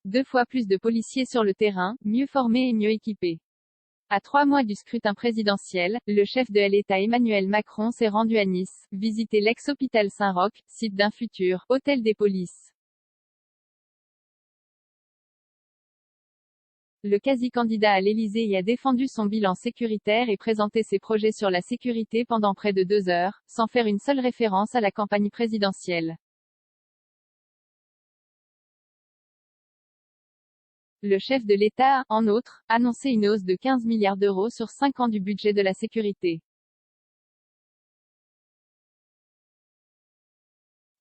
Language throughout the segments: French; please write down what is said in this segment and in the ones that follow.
2 fois plus de policiers sur le terrain, mieux formés et mieux équipés. À 3 mois du scrutin présidentiel, le chef de l'État Emmanuel Macron s'est rendu à Nice, visiter l'ex-hôpital Saint-Roch, site d'un futur hôtel des polices. Le quasi-candidat à l'Élysée y a défendu son bilan sécuritaire et présenté ses projets sur la sécurité pendant près de 2 heures, sans faire une seule référence à la campagne présidentielle. Le chef de l'État a, en outre, annoncé une hausse de 15 milliards d'euros sur 5 ans du budget de la sécurité.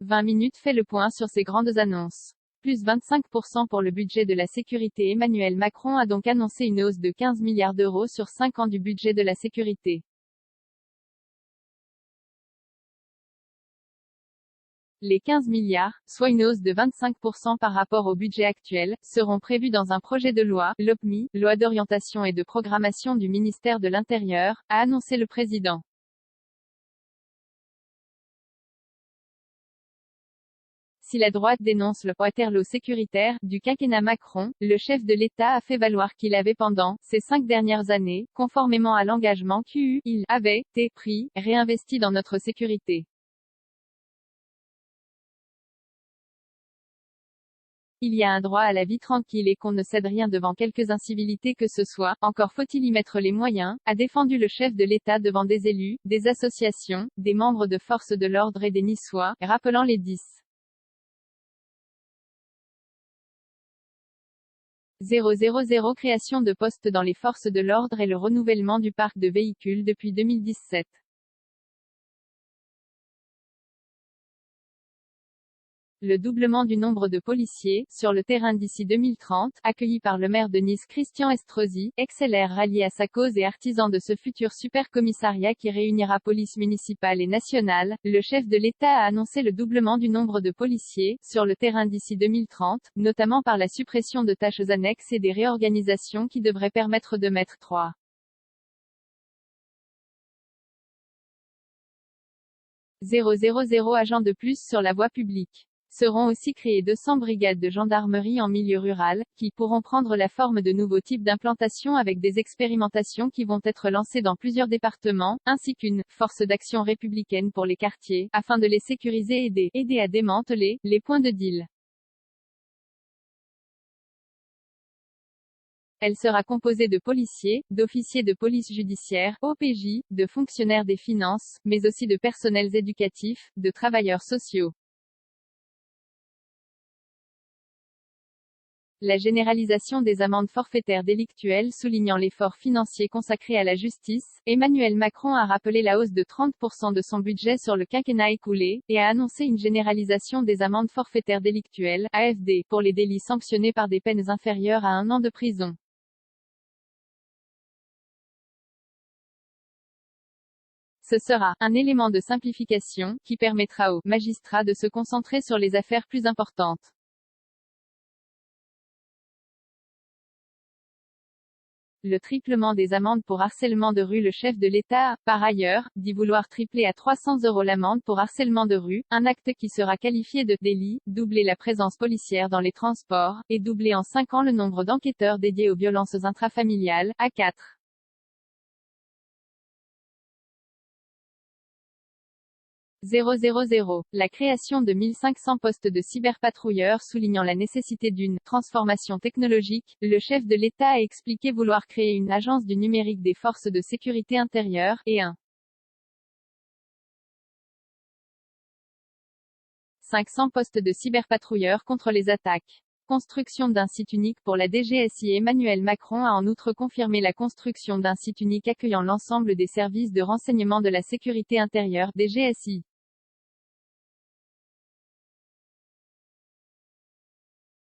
20 minutes fait le point sur ces grandes annonces. Plus 25% pour le budget de la sécurité. Emmanuel Macron a donc annoncé une hausse de 15 milliards d'euros sur 5 ans du budget de la sécurité. Les 15 milliards, soit une hausse de 25% par rapport au budget actuel, seront prévus dans un projet de loi, LOPMI, loi d'orientation et de programmation du ministère de l'Intérieur, a annoncé le président. Si la droite dénonce le Waterloo sécuritaire du quinquennat Macron, le chef de l'État a fait valoir qu'il avait pendant ces 5 dernières années, conformément à l'engagement qu'il avait pris, réinvesti dans notre sécurité. Il y a un droit à la vie tranquille et qu'on ne cède rien devant quelques incivilités que ce soit, encore faut-il y mettre les moyens, a défendu le chef de l'État devant des élus, des associations, des membres de forces de l'ordre et des Niçois, rappelant les 10. 000 création de postes dans les forces de l'ordre et le renouvellement du parc de véhicules depuis 2017. Le doublement du nombre de policiers sur le terrain d'ici 2030, accueilli par le maire de Nice Christian Estrosi, ex-LR rallié à sa cause et artisan de ce futur super-commissariat qui réunira police municipale et nationale, le chef de l'État a annoncé le doublement du nombre de policiers sur le terrain d'ici 2030, notamment par la suppression de tâches annexes et des réorganisations qui devraient permettre de mettre 3. 000 agents de plus sur la voie publique. Seront aussi créées 200 brigades de gendarmerie en milieu rural, qui pourront prendre la forme de nouveaux types d'implantations avec des expérimentations qui vont être lancées dans plusieurs départements, ainsi qu'une force d'action républicaine pour les quartiers, afin de les sécuriser et aider à démanteler les points de deal. Elle sera composée de policiers, d'officiers de police judiciaire, OPJ, de fonctionnaires des finances, mais aussi de personnels éducatifs, de travailleurs sociaux. La généralisation des amendes forfaitaires délictuelles soulignant l'effort financier consacré à la justice, Emmanuel Macron a rappelé la hausse de 30% de son budget sur le quinquennat écoulé, et a annoncé une généralisation des amendes forfaitaires délictuelles, AFD, pour les délits sanctionnés par des peines inférieures à 1 an de prison. Ce sera un élément de simplification, qui permettra aux magistrats de se concentrer sur les affaires plus importantes. Le triplement des amendes pour harcèlement de rue. Le chef de l'État a, par ailleurs, dit vouloir tripler à 300 € l'amende pour harcèlement de rue, un acte qui sera qualifié de délit, doubler la présence policière dans les transports, et doubler en 5 ans le nombre d'enquêteurs dédiés aux violences intrafamiliales, à 4. 000. La création de 1500 postes de cyberpatrouilleurs soulignant la nécessité d'une transformation technologique, le chef de l'État a expliqué vouloir créer une agence du numérique des forces de sécurité intérieure, et 500 postes de cyberpatrouilleurs contre les attaques. Construction d'un site unique pour la DGSI. Emmanuel Macron a en outre confirmé la construction d'un site unique accueillant l'ensemble des services de renseignement de la sécurité intérieure, DGSI.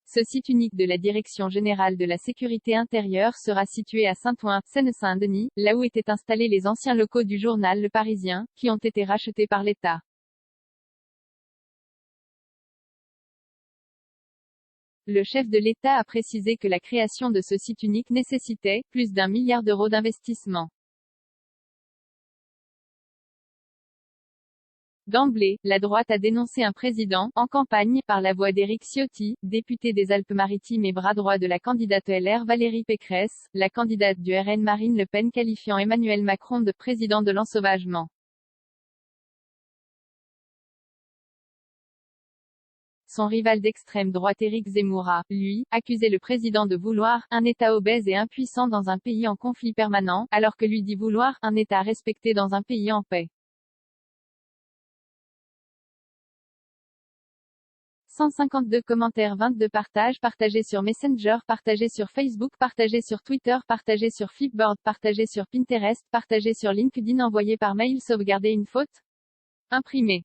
Ce site unique de la Direction générale de la sécurité intérieure sera situé à Saint-Ouen, Seine-Saint-Denis, là où étaient installés les anciens locaux du journal Le Parisien, qui ont été rachetés par l'État. Le chef de l'État a précisé que la création de ce site unique nécessitait plus d'1 milliard d'euros d'investissement. D'emblée, la droite a dénoncé un président, en campagne, par la voix d'Éric Ciotti, député des Alpes-Maritimes et bras droit de la candidate LR Valérie Pécresse, la candidate du RN Marine Le Pen qualifiant Emmanuel Macron de président de l'ensauvagement. Son rival d'extrême droite Éric Zemmour a, lui, accusé le président de vouloir un État obèse et impuissant dans un pays en conflit permanent, alors que lui dit vouloir un État respecté dans un pays en paix. 152 commentaires, 22 partages, partagés sur Messenger, partagés sur Facebook, partagés sur Twitter, partagés sur Flipboard, partagés sur Pinterest, partagés sur LinkedIn, envoyé par mail, sauvegarder une faute, imprimé.